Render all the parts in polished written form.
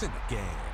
It's in the game.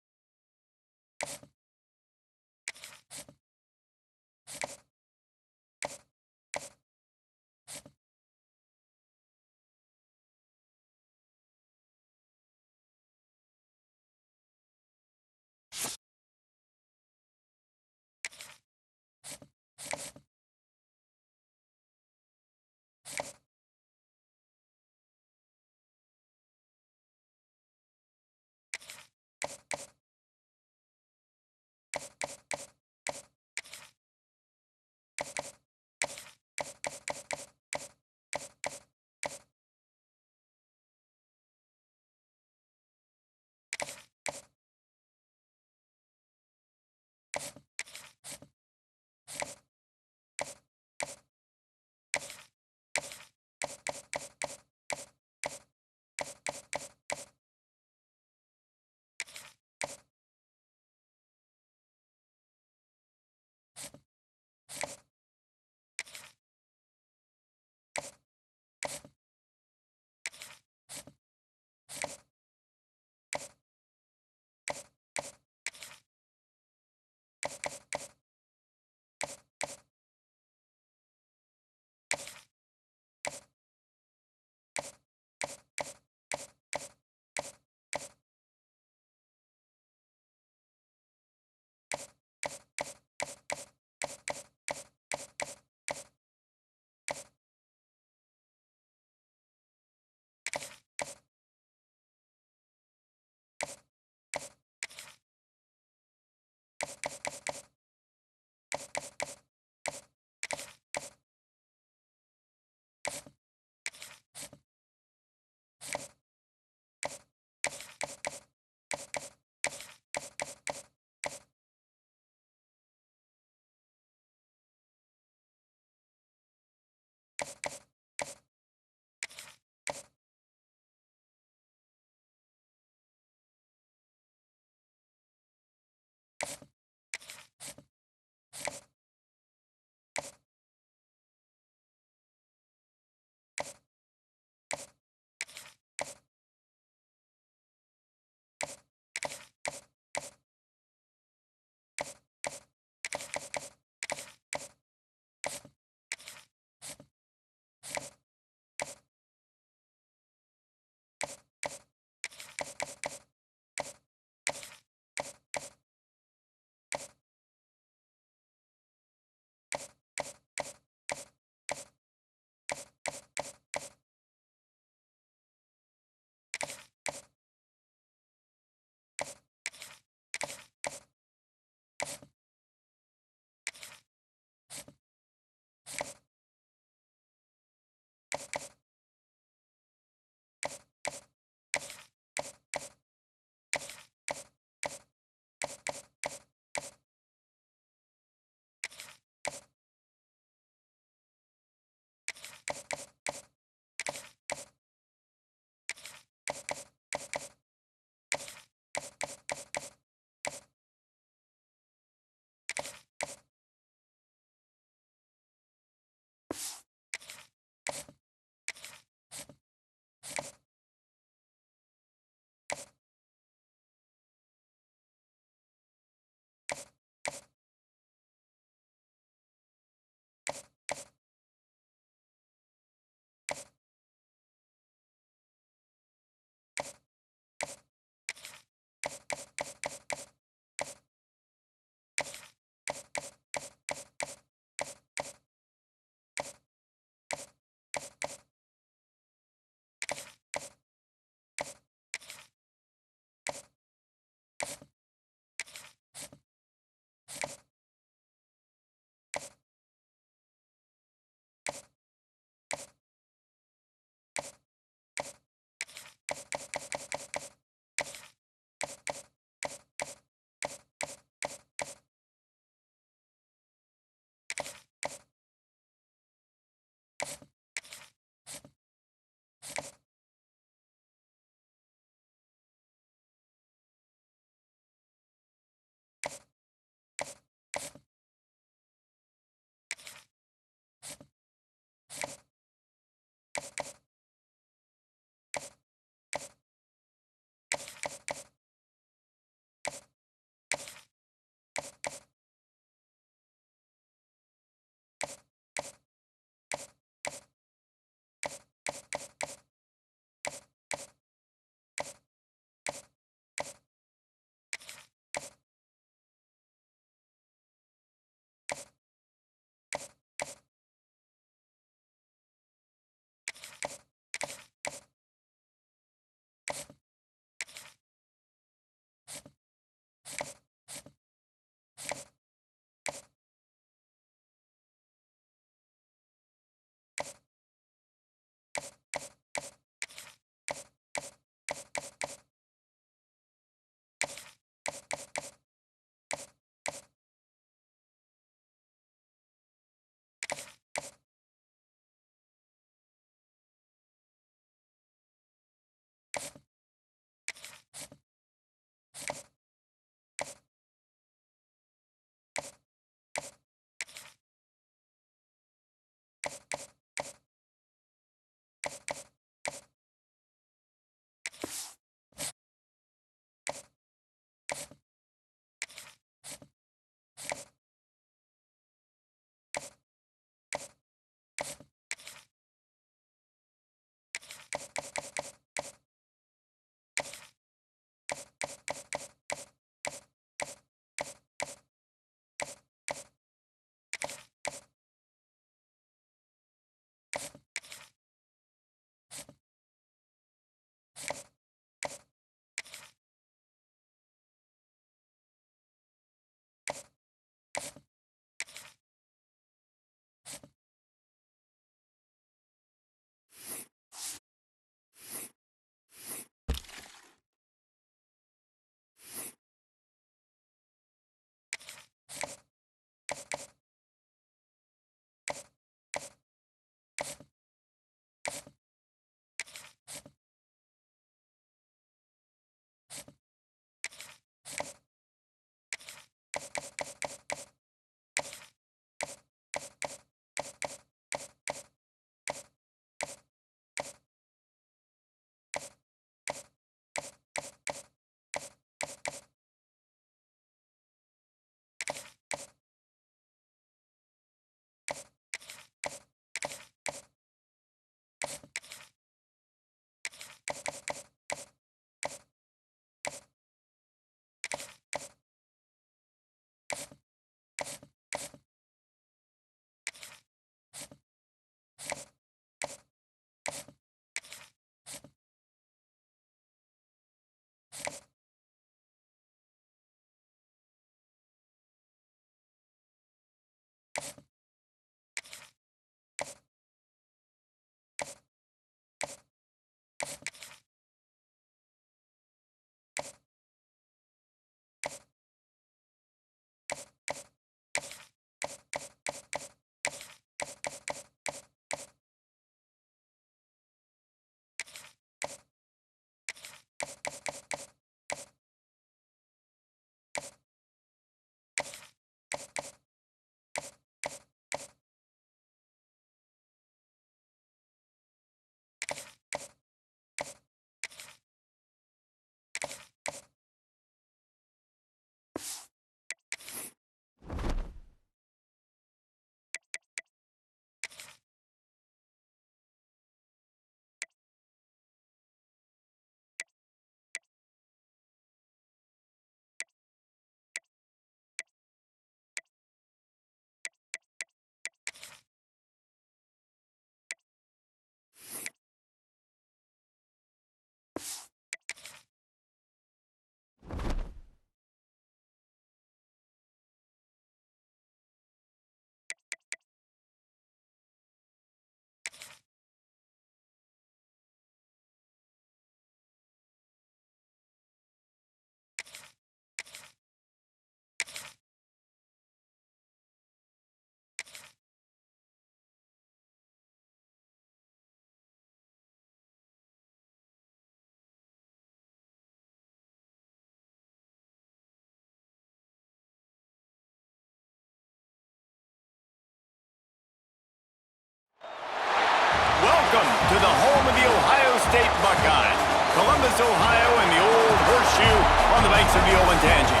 Welcome to the home of the Ohio State Buckeyes, Columbus, Ohio, and the old horseshoe on the banks of the Olentangy.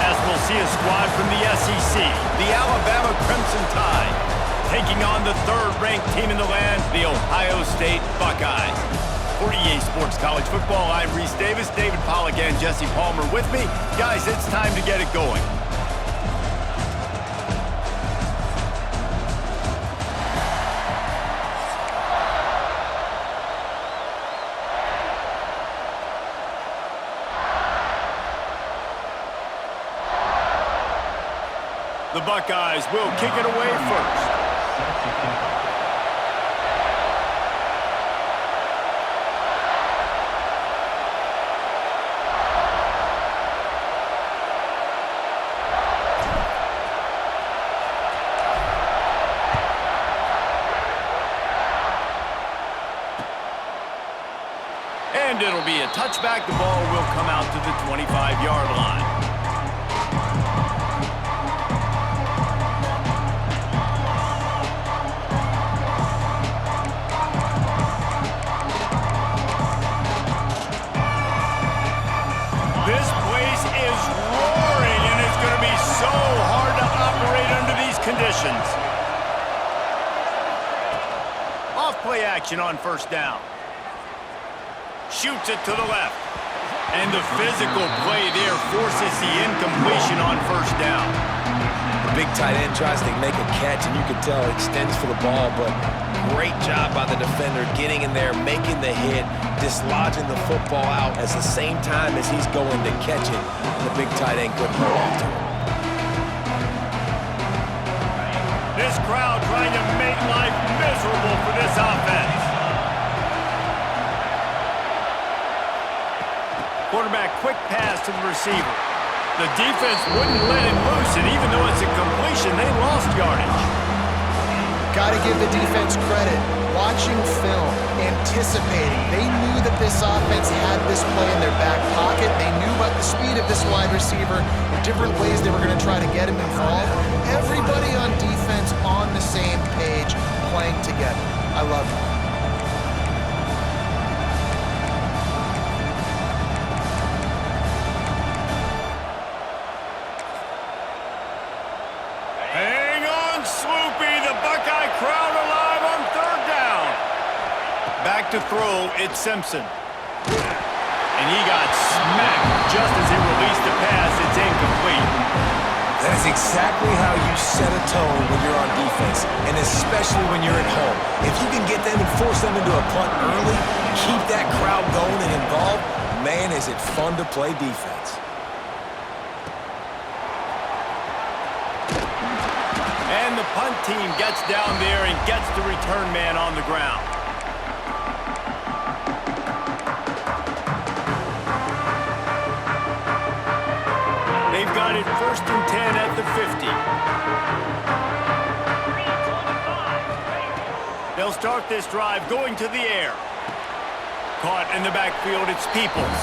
As we'll see a squad from the SEC, the Alabama Crimson Tide, taking on the third-ranked team in the land, the Ohio State Buckeyes. For EA Sports College Football, I'm Reese Davis, David Pollack, and Jesse Palmer with me. Guys, it's time to get it going. The Buckeyes will kick it away first. And it'll be a touchback. The ball will come out to the 25-yard line. This place is roaring, and it's going to be so hard to operate under these conditions. Off play action on first down. Shoots it to the left. And the physical play there forces the incompletion on first down. The big tight end tries to make a catch, and you can tell it extends for the ball, but great job by the defender getting in there, making the hit, dislodging the football out at the same time as he's going to catch it, and the big tight end couldn't hold on to it. This crowd trying to make life miserable for this offense. Quarterback, quick pass to the receiver. The defense wouldn't let him loose, and even though it's a completion, they lost yardage. Got to give the defense credit. Watching film, anticipating. They knew that this offense had this play in their back pocket. They knew about the speed of this wide receiver, the different ways they were going to try to get him involved. Everybody on defense on the same page, playing together. I love it. To throw, it's Simpson. And he got smacked just as he released the pass. It's incomplete. That is exactly how you set a tone when you're on defense, and especially when you're at home. If you can get them and force them into a punt early, keep that crowd going and involved, man, is it fun to play defense. And the punt team gets down there and gets the return man on the ground. They've got it 1st and 10 at the 50. They'll start this drive going to the air. Caught in the backfield, it's Peoples.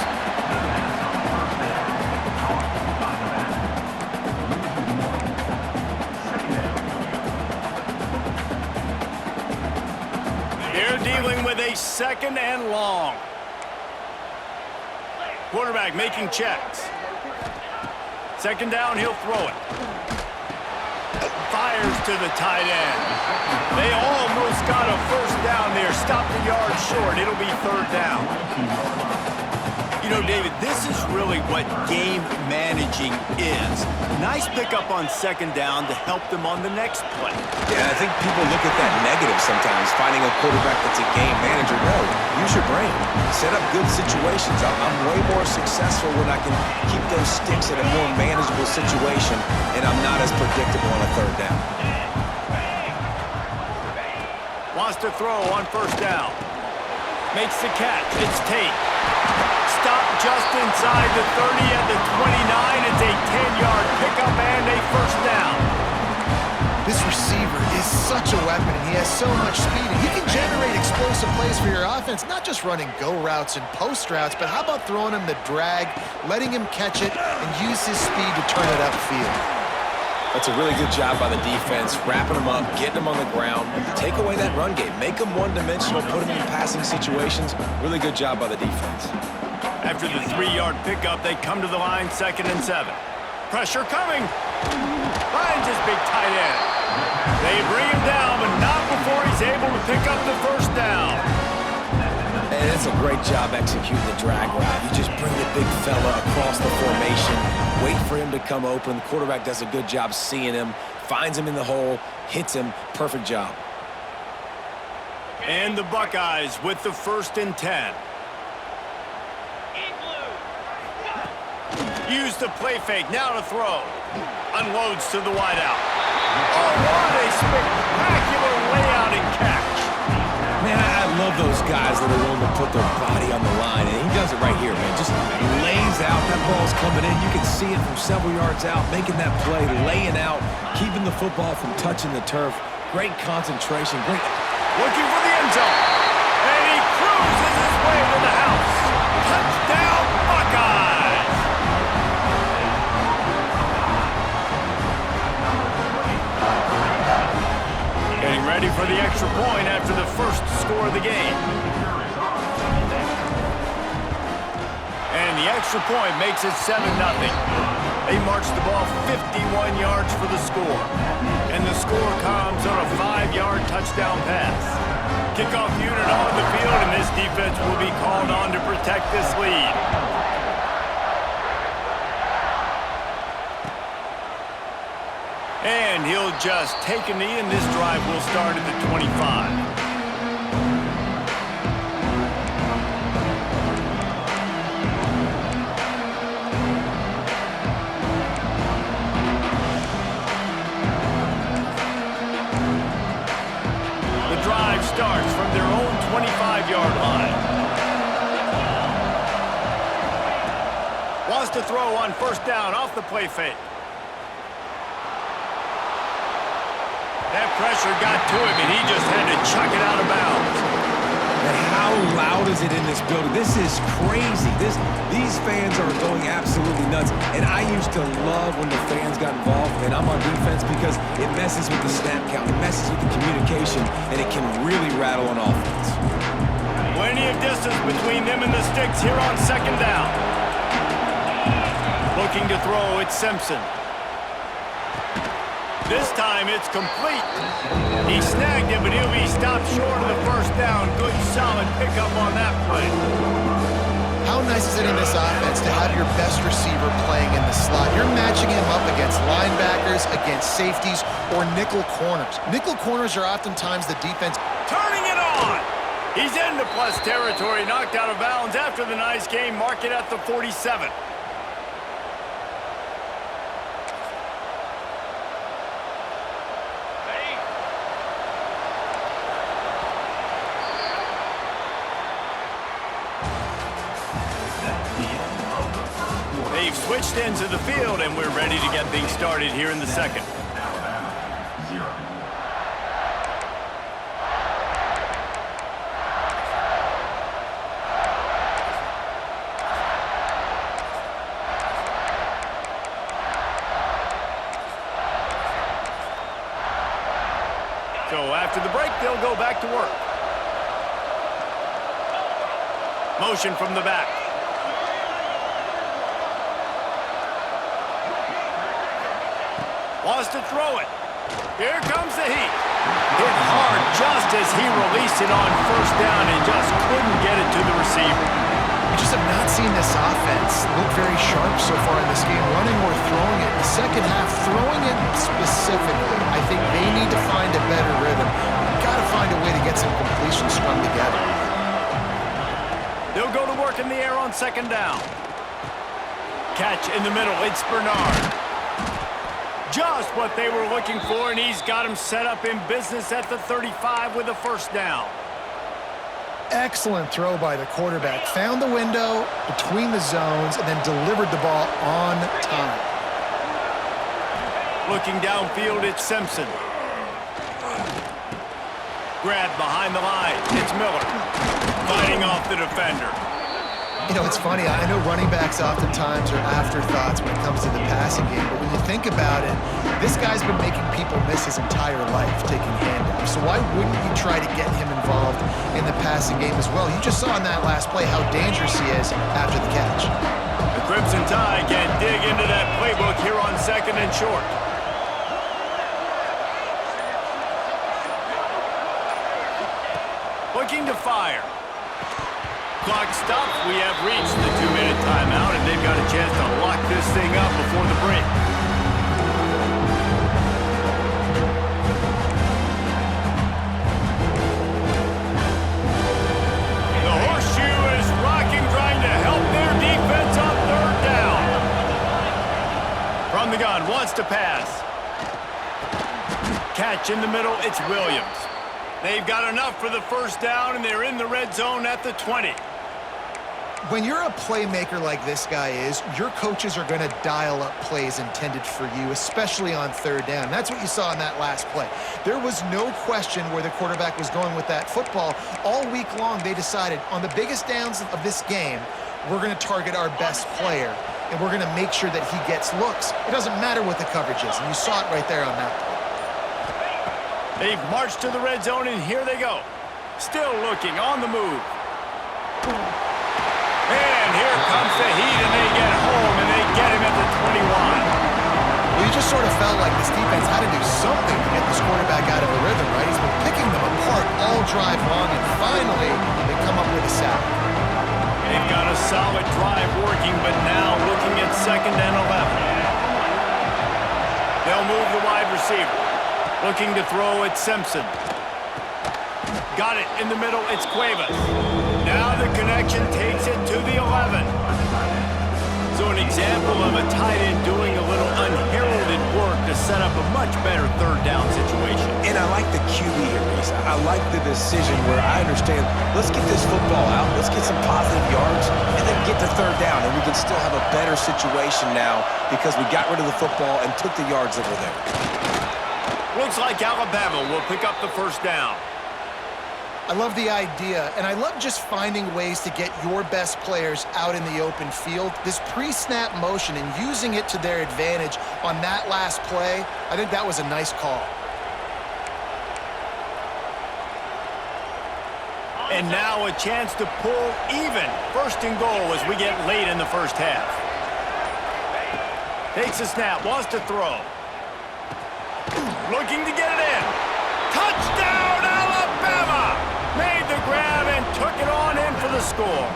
They're dealing with a 2nd and long. Quarterback making checks. Second down, he'll throw it. Fires to the tight end. They almost got a first down there. Stopped a yard short. It'll be third down. You know, David, this is really what game managing is. Nice pickup on second down to help them on the next play. Yeah, I think people look at that negative sometimes, finding a quarterback that's a game manager. No, use your brain. Set up good situations. I'm way more successful when I can keep those sticks in a more manageable situation, and I'm not as predictable on a third down. Wants to throw on first down. Makes the catch. It's Tate. Stopped just inside the 30 at the 29. It's a 10-yard pickup and a first down. This receiver is such a weapon, and he has so much speed. And he can generate explosive plays for your offense, not just running go routes and post routes, but how about throwing him the drag, letting him catch it, and use his speed to turn it upfield. That's a really good job by the defense, wrapping them up, getting them on the ground, take away that run game, make them one-dimensional, put them in passing situations. Really good job by the defense. After the 3-yard pickup, they come to the line, 2nd and 7. Pressure coming. Finds his big tight end. They bring him down, but not before he's able to pick up the first down. And it's a great job executing the drag route. You just bring the big fella across the formation, wait for him to come open. The quarterback does a good job seeing him, finds him in the hole, hits him. Perfect job. And the Buckeyes with the 1st and 10. Use the play fake, now to throw. Unloads to the wideout. Oh, what a spectacular layout and catch. Man, I love those guys that are willing to put their body on the line, and he does it right here, man. Just lays out. That ball's coming in. You can see it from several yards out, making that play, laying out, keeping the football from touching the turf. Great concentration. Great. Looking for the end zone. And he cruises his way to the house. Touchdown, Buckeyes. Getting ready for the extra point after the first score of the game. And the extra point makes it 7-0. They march the ball 51 yards for the score. And the score comes on a 5-yard touchdown pass. Kickoff unit on the field, and this defense will be called on to protect this lead. And he'll just take a knee, and this drive will start at the 25. The drive starts from their own 25-yard line. Wants to throw on first down off the play fake. That pressure got to him, and he just had to chuck it out of bounds. And how loud is it in this building? This is crazy. These fans are going absolutely nuts. And I used to love when the fans got involved, and I'm on defense, because it messes with the snap count, it messes with the communication, and it can really rattle an offense. Plenty of distance between them and the sticks here on second down. Looking to throw, it's Simpson. This time it's complete. He snagged it, but he'll be stopped short of the first down. Good, solid pickup on that play. How nice is it in this offense to have your best receiver playing in the slot? You're matching him up against linebackers, against safeties, or nickel corners. Nickel corners are oftentimes the defense. Turning it on. He's into plus territory, knocked out of bounds after the nice game. Mark it at the 47. They've switched into the field, and we're ready to get things started here in the second. So after the break, they'll go back to work. Motion from the back. Wants to throw it. Here comes the heat. Hit hard just as he released it on first down and just couldn't get it to the receiver. We just have not seen this offense look very sharp so far in this game, running or throwing it. The second half, throwing it specifically, I think they need to find a better rhythm. We've got to find a way to get some completions strung together. They'll go to work in the air on second down. Catch in the middle. It's Bernard. Just what they were looking for, and he's got him set up in business at the 35 with a first down. Excellent throw by the quarterback. Found the window between the zones and then delivered the ball on time. Looking downfield, it's Simpson. Grab behind the line. It's Miller. Fighting off the defender. You know, it's funny. I know running backs oftentimes are afterthoughts when it comes to the passing game, but when you think about it, this guy's been making people miss his entire life taking handoffs. So why wouldn't you try to get him involved in the passing game as well? You just saw in that last play how dangerous he is after the catch. The Crimson Tide can dig into that playbook here on second and short. Looking to fire. Clock stopped. We have reached the 2-minute timeout, and they've got a chance to lock this thing up before the break. The horseshoe is rocking, trying to help their defense on third down. From the gun, wants to pass. Catch in the middle, it's Williams. They've got enough for the first down, and they're in the red zone at the 20. When you're a playmaker like this guy is, your coaches are going to dial up plays intended for you, especially on third down. That's what you saw in that last play. There was no question where the quarterback was going with that football. All week long, they decided on the biggest downs of this game, we're going to target our best player, and we're going to make sure that he gets looks. It doesn't matter what the coverage is, and you saw it right there on that play. They've marched to the red zone, and here they go. Still looking on the move. And here comes the heat, and they get home, and they get him at the 21. Well, you just sort of felt like this defense had to do something to get this quarterback out of a rhythm, right? He's been picking them apart all drive long, and finally they come up with a sack. They've got a solid drive working, but now looking at second and 11. They'll move the wide receiver. Looking to throw at Simpson. Got it in the middle, it's Cuevas. Now the connection takes it to the 11. So an example of a tight end doing a little unheralded work to set up a much better third down situation. And I like the QB here, Reese. I like the decision where I understand, let's get this football out, let's get some positive yards, and then get to third down, and we can still have a better situation now because we got rid of the football and took the yards that were there. Looks like Alabama will pick up the first down. I love the idea, and I love just finding ways to get your best players out in the open field. This pre-snap motion and using it to their advantage on that last play, I think that was a nice call. And now a chance to pull even. First and goal as we get late in the first half. Takes a snap, wants to throw. Looking to get it in. Touchdown, Alabama! Made the grab and took it on in for the score.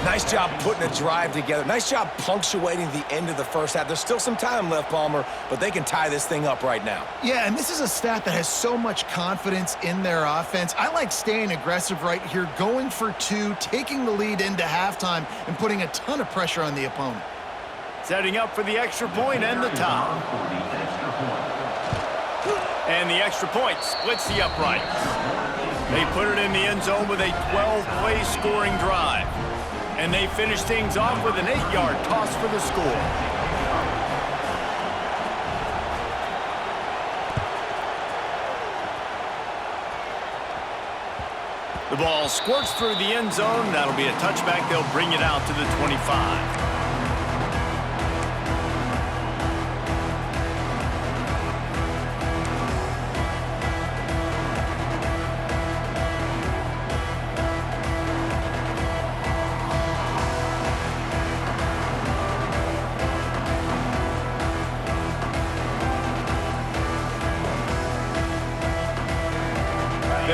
Nice job putting a drive together. Nice job punctuating the end of the first half. There's still some time left, Palmer, but they can tie this thing up right now. Yeah, and this is a stat that has so much confidence in their offense. I like staying aggressive right here, going for two, taking the lead into halftime, and putting a ton of pressure on the opponent. Setting up for the extra point and the tie. And the extra point splits the uprights. They put it in the end zone with a 12-play scoring drive. And they finish things off with an 8-yard toss for the score. The ball squirts through the end zone. That'll be a touchback. They'll bring it out to the 25.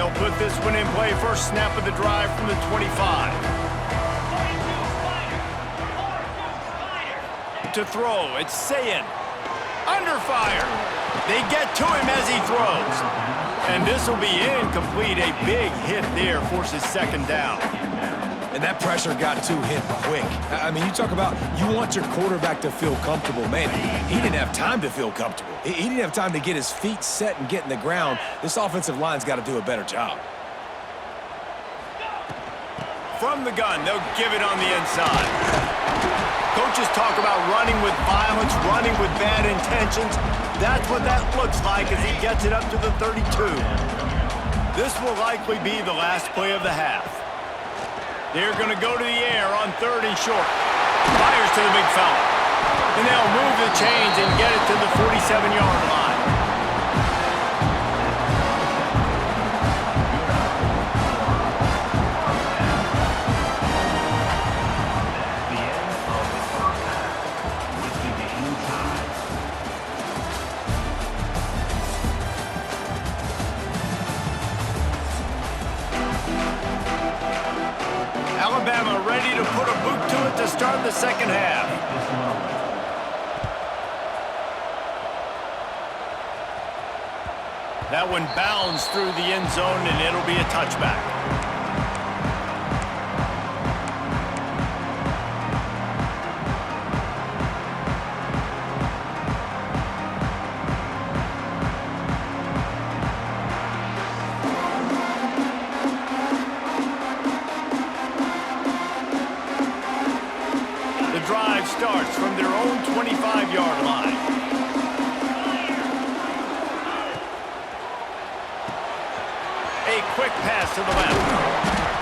They'll put this one in play. First snap of the drive from the 25. To throw, it's Sayin. Under fire. They get to him as he throws. And this will be incomplete. A big hit there forces second down. And that pressure got to him quick. I mean, you talk about you want your quarterback to feel comfortable. Man, he didn't have time to feel comfortable. He didn't have time to get his feet set and get in the ground. This offensive line's got to do a better job. From the gun, they'll give it on the inside. Coaches talk about running with violence, running with bad intentions. That's what that looks like as he gets it up to the 32. This will likely be the last play of the half. They're going to go to the air on 3rd and short. Fires to the big fella. And they'll move the chains and get it to the 47-yard line. Alabama ready to put a boot to it to start the second half. That one bounds through the end zone, and it'll be a touchback. Drive starts from their own 25-yard line. A quick pass to the left.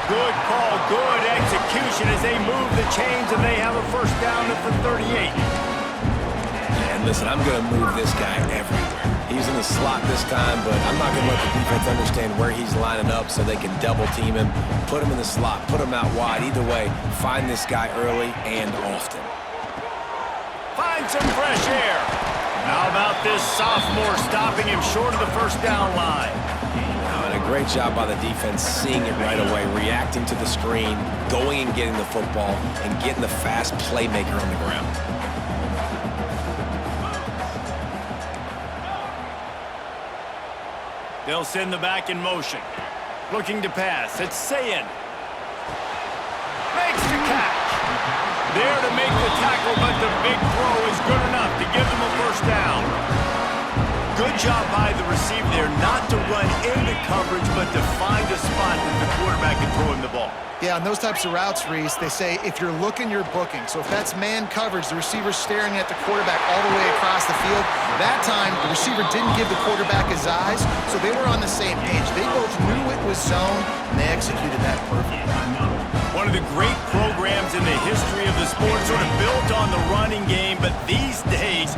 Good call, good execution as they move the chains, and they have a first down at the 38. And listen, I'm going to move this guy everywhere. He's in the slot this time, but I'm not going to let the defense understand where he's lining up so they can double team him, put him in the slot, put him out wide. Either way, find this guy early and often. Find some fresh air. How about this sophomore stopping him short of the first down line? And a great job by the defense seeing it right away, reacting to the screen, going and getting the football, and getting the fast playmaker on the ground. They'll send the back in motion. Looking to pass. It's Sayin. Makes the catch. There to make the tackle, but the big throw is good enough to give them a first down. Good job by the receiver there, not to run into coverage, but to find a spot that the quarterback can throw him the ball. Yeah, on those types of routes, Reese, they say if you're looking, you're booking. So if that's man coverage, the receiver's staring at the quarterback all the way across the field. That time, the receiver didn't give the quarterback his eyes, so they were on the same page. They both knew it was zone, and they executed that perfectly. One of the great programs in the history of the sport, sort of built on the running game, but these days,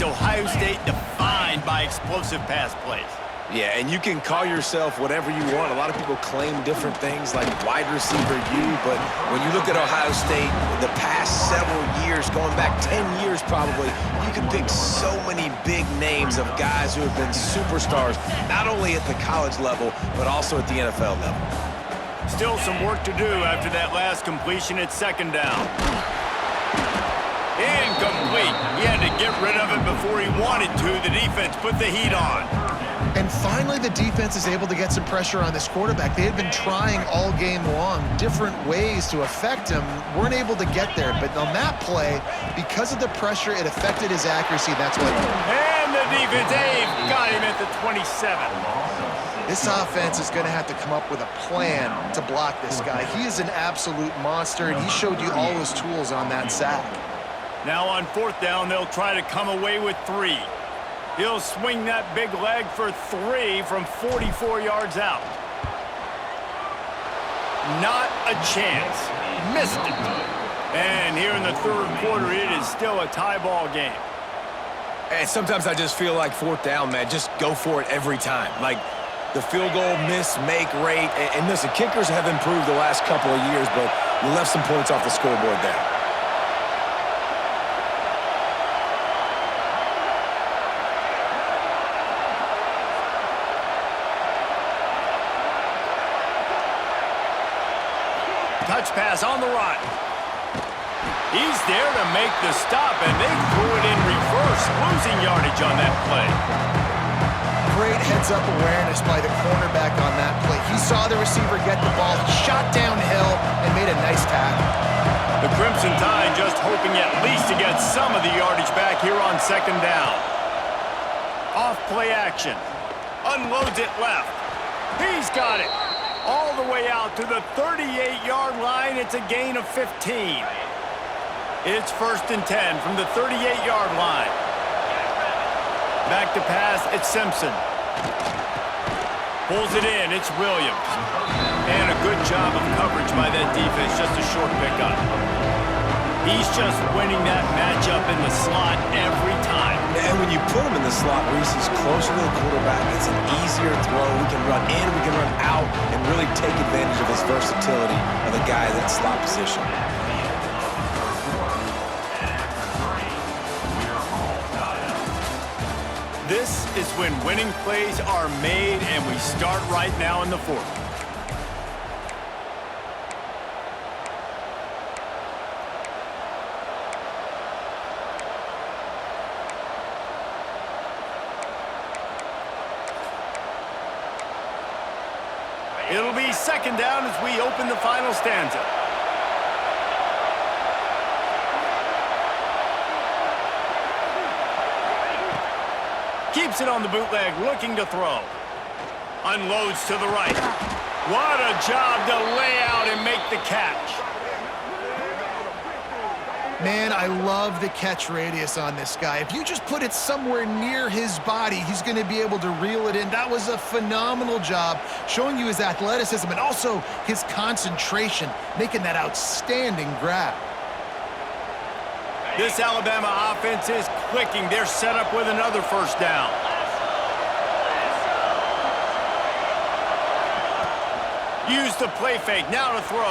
Ohio State defined by explosive pass plays. Yeah, and you can call yourself whatever you want. A lot of people claim different things like wide receiver U, but when you look at Ohio State, the past several years, going back 10 years probably, you can pick so many big names of guys who have been superstars, not only at the college level, but also at the NFL level. Still some work to do after that last completion at second down. Incomplete. He had to get rid of it before he wanted to. The defense put the heat on. And finally, the defense is able to get some pressure on this quarterback. They had been trying all game long different ways to affect him, weren't able to get there. But on that play, because of the pressure, it affected his accuracy. That's what. And the defense, got him at the 27. This offense is going to have to come up with a plan to block this guy. He is an absolute monster, and he showed you all his tools on that sack. Now on fourth down, they'll try to come away with 3. He'll swing that big leg for 3 from 44 yards out. Not a chance. Missed it. And here in the third quarter, it is still a tie ball game. And sometimes I just feel like fourth down, man, just go for it every time. Like the field goal miss-make rate. And listen, kickers have improved the last couple of years, but you left some points off the scoreboard there. touch pass on the run. He's there to make the stop, and they threw it in reverse, losing yardage on that play. Great heads-up awareness by the cornerback on that play. He saw the receiver get the ball, he shot downhill, and made a nice tackle. The Crimson Tide just hoping at least to get some of the yardage back here on second down. Off play action. Unloads it left. He's got it. All the way out to the 38-yard line. It's a gain of 15. It's 1st and 10 from the 38-yard line. Back to pass, it's Simpson. Pulls it in, it's Williams. And a good job of coverage by that defense, just a short pickup. He's just winning that matchup in the slot every time. And when you put him in the slot, Reese, he's closer to the quarterback. It's an easier throw. We can run in, we can run out, and really take advantage of his versatility of the guy in that slot position. This is when winning plays are made, and we start right now in the 4th. It'll be 2nd down as we open the final stanza. Keeps it on the bootleg, looking to throw. Unloads to the right. What a job to lay out and make the catch. Man, I love the catch radius on this guy. If you just put it somewhere near his body, he's going to be able to reel it in. That was a phenomenal job, showing you his athleticism and also his concentration, making that outstanding grab. This Alabama offense is clicking. They're set up with another 1st down. Use the play fake, now to throw.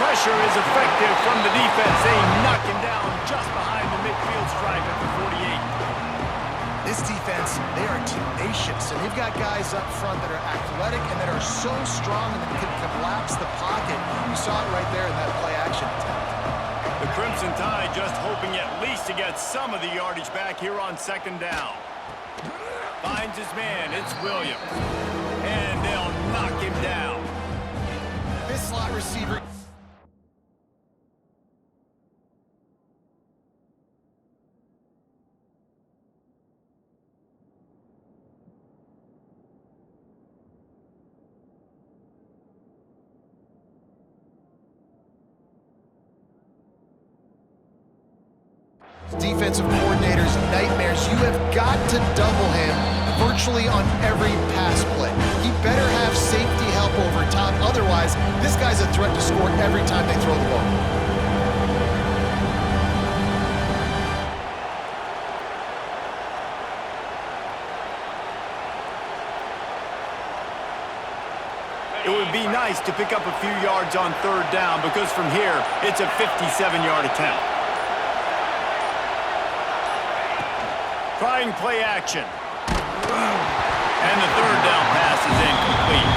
Pressure is effective from the defense. They knock him down just behind the midfield stripe at the 48. This defense, they are tenacious, and they've got guys up front that are athletic and that are so strong and that can collapse the pocket. You saw it right there in that play action attempt. The Crimson Tide just hoping at least to get some of the yardage back here on 2nd down. Finds his man, it's Williams. And they'll knock him down. This slot receiver... Defensive coordinators' nightmares. You have got to double him virtually on every pass play. He better have safety help over top. Otherwise, this guy's a threat to score every time they throw the ball. It would be nice to pick up a few yards on 3rd down because from here, it's a 57-yard attempt. Trying play action. And the 3rd down pass is incomplete.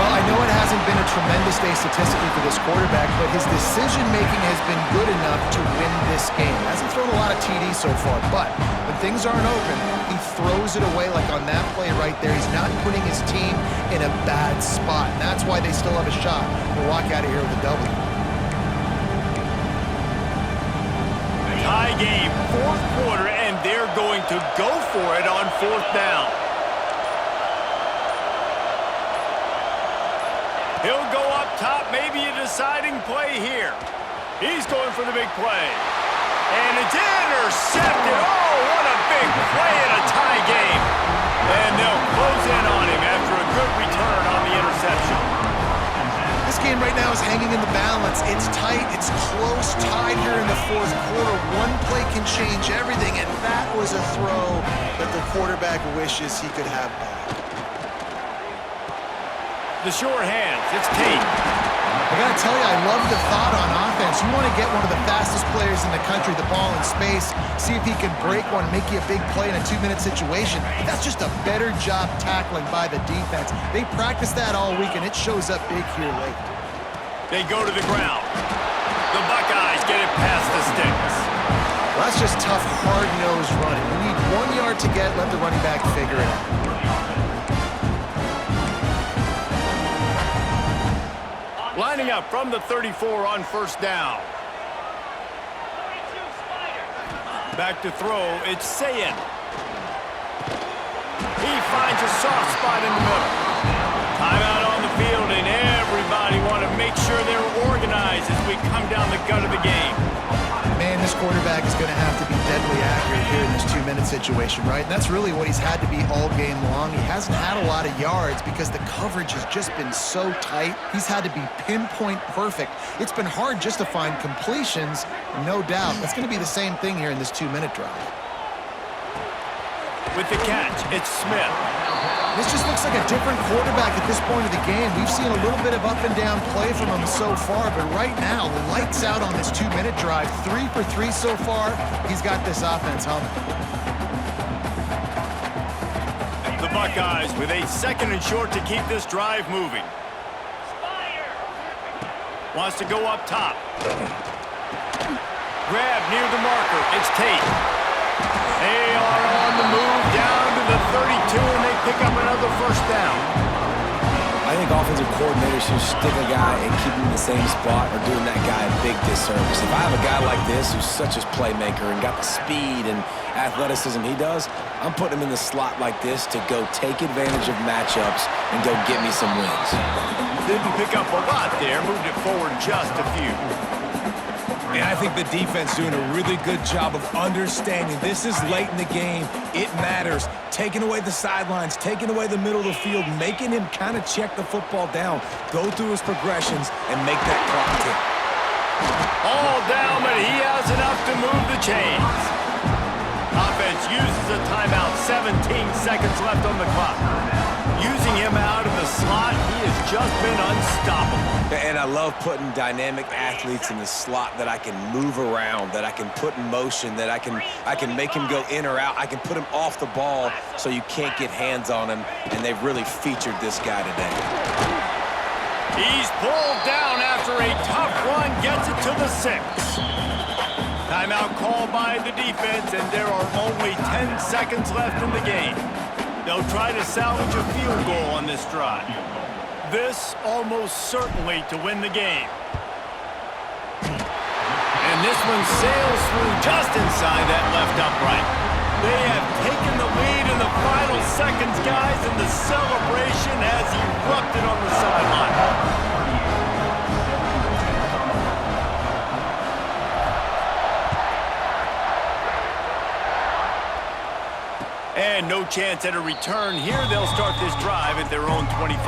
Well, I know it hasn't been a tremendous day statistically for this quarterback, but his decision-making has been good enough to win this game. Hasn't thrown a lot of TDs so far, but when things aren't open, he throws it away like on that play right there. He's not putting his team in a bad spot, and that's why they still have a shot to walk out of here with a W. Tie game, 4th quarter, and they're going to go for it on 4th down. He'll go up top, maybe a deciding play here. He's going for the big play. And it's intercepted. Oh, what a big play in a tie game. And they'll close in on him after a good return on the interception. This game right now is hanging in the balance. It's tight, it's close, tied here in the 4th quarter. One play can change everything, and that was a throw that the quarterback wishes he could have back. The short hands, it's Tate. I gotta tell you, I love the thought on offense. You want to get one of the fastest players in the country the ball in space, see if he can break one, make you a big play in a 2-minute situation. That's just a better job tackling by the defense. They practiced that all week, and it shows up big here late. They go to the ground. The Buckeyes get it past the sticks. Well, that's just tough, hard-nosed running. You need 1 yard to get, let the running back figure it out. Lining up from the 34 on first down. Back to throw, it's Sayin. He finds a soft spot in the middle. Timeout on the field, and everybody want to make sure they're organized as we come down the gut of the game. Man, this quarterback is going to have to be deadly accurate here in this 2-minute situation, right? And that's really what he's had to be all game long. He hasn't had a lot of yards because the coverage has just been so tight. He's had to be pinpoint perfect. It's been hard just to find completions, no doubt. That's going to be the same thing here in this 2-minute drive. With the catch, it's Smith. This just looks like a different quarterback at this point of the game. We've seen a little bit of up and down play from him so far, but right now, lights out on this 2-minute drive. 3 for 3 so far. He's got this offense humming. The Buckeyes with a 2nd and short to keep this drive moving. Wants to go up top. Grab near the marker. It's Tate. They are on the move down to the 32, and they pick up another first down. I think offensive coordinators who stick a guy and keep him in the same spot are doing that guy a big disservice. If I have a guy like this who's such a playmaker and got the speed and athleticism he does, I'm putting him in the slot like this to go take advantage of matchups and go get me some wins. Didn't pick up a lot there, moved it forward just a few. And I think the defense doing a really good job of understanding this is late in the game. It matters. Taking away the sidelines, taking away the middle of the field, making him kind of check the football down, go through his progressions, and make that clock tick. All down, but he has enough to move the chains. Offense uses a timeout, 17 seconds left on the clock. Using him out of the slot, he has just been unstoppable. And I love putting dynamic athletes in the slot that I can move around, that I can put in motion, that I can make him go in or out. I can put him off the ball so you can't get hands on him, and they've really featured this guy today. He's pulled down after a tough run, gets it to the 6. Timeout called by the defense, and there are only 10 seconds left in the game. They'll try to salvage a field goal on this drive. This almost certainly to win the game. And this one sails through just inside that left upright. They have taken the lead in the final seconds, guys, and the celebration has erupted on the sideline. And no chance at a return here. They'll start this drive at their own 25.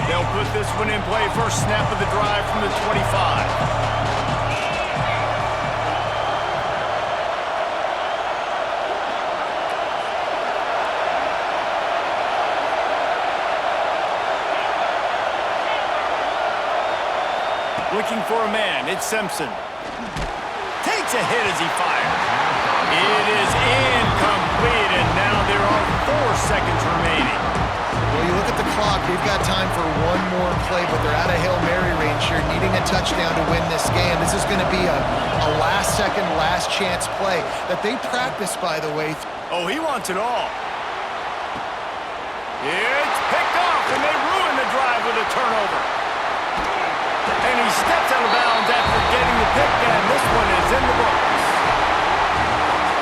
They'll put this one in play. First snap of the drive from the 25. Looking for a man, it's Simpson. Takes a hit as he fires. It is incomplete, and now there are 4 seconds remaining. Well, you look at the clock, we've got time for one more play, but they're out of Hail Mary range here, needing a touchdown to win this game. This is going to be a last-second, last-chance play that they practice, by the way. Oh, he wants it all. It's picked off, and they ruin the drive with a turnover. And he steps out of bounds after getting the pick, and this one is in the books.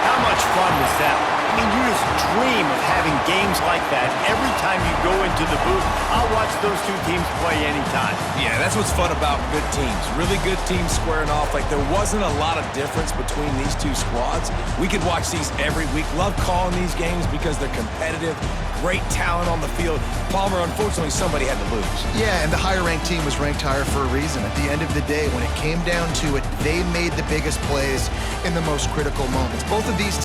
How much fun was that? I mean, you just dream of having games like that every time you go into the booth. I'll watch those two teams play anytime. Yeah, that's what's fun about good teams. Really good teams squaring off. Like, there wasn't a lot of difference between these two squads. We could watch these every week. Love calling these games because they're competitive. Great talent on the field. Palmer, unfortunately, somebody had to lose. Yeah, and the higher-ranked team was ranked higher for a reason. At the end of the day, when it came down to it, they made the biggest plays in the most critical moments. Both of these